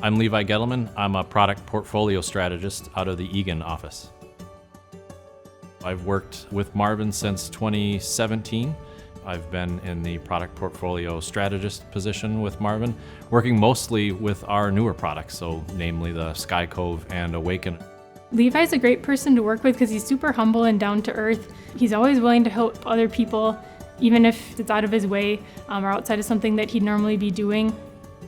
I'm Levi Geadelmann. I'm a product portfolio strategist out of the Eagan office. I've worked with Marvin since 2017. I've been in the product portfolio strategist position with Marvin, working mostly with our newer products, so namely the Skycove and Awaken. Levi's a great person to work with because he's super humble and down to earth. He's always willing to help other people, even if it's out of his way or outside of something that he'd normally be doing.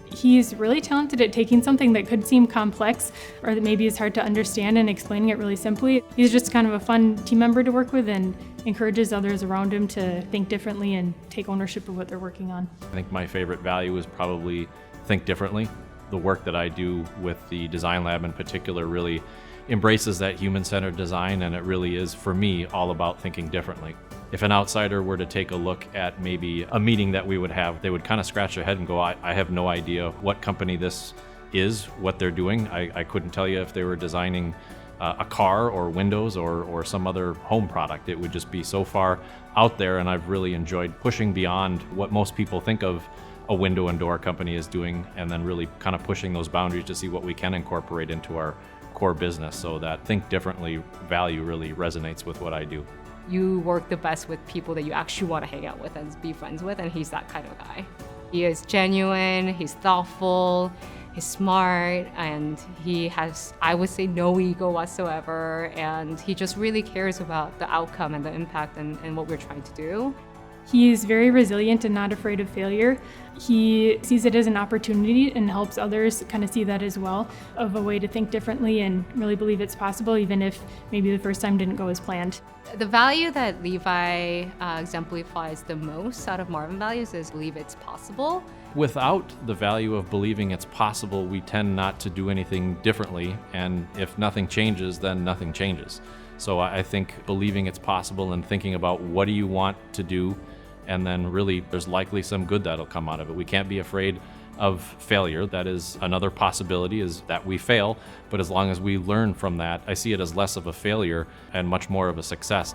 He's really talented at taking something that could seem complex or that maybe is hard to understand and explaining it really simply. He's just kind of a fun team member to work with and encourages others around him to think differently and take ownership of what they're working on. I think my favorite value is probably think differently. The work that I do with the design lab in particular really embraces that human-centered design, and it really is, for me, all about thinking differently. If an outsider were to take a look at maybe a meeting that we would have, they would kind of scratch their head and go, I have no idea what company this is, what they're doing. I couldn't tell you if they were designing a car or windows or some other home product. It would just be so far out there, and I've really enjoyed pushing beyond what most people think of a window and door company is doing, and then really kind of pushing those boundaries to see what we can incorporate into our core business, so that think differently value really resonates with what I do. You work the best with people that you actually want to hang out with and be friends with, and he's that kind of guy. He is genuine, he's thoughtful, he's smart, and he has, I would say, no ego whatsoever, and he just really cares about the outcome and the impact and what we're trying to do. He's very resilient and not afraid of failure. He sees it as an opportunity and helps others kind of see that as well, of a way to think differently and really believe it's possible, even if maybe the first time didn't go as planned. The value that Levi exemplifies the most out of Marvin values is believe it's possible. Without the value of believing it's possible, we tend not to do anything differently, and if nothing changes, then nothing changes. So I think believing it's possible and thinking about what do you want to do, and then really there's likely some good that'll come out of it. We can't be afraid of failure. That is another possibility, is that we fail, but as long as we learn from that, I see it as less of a failure and much more of a success.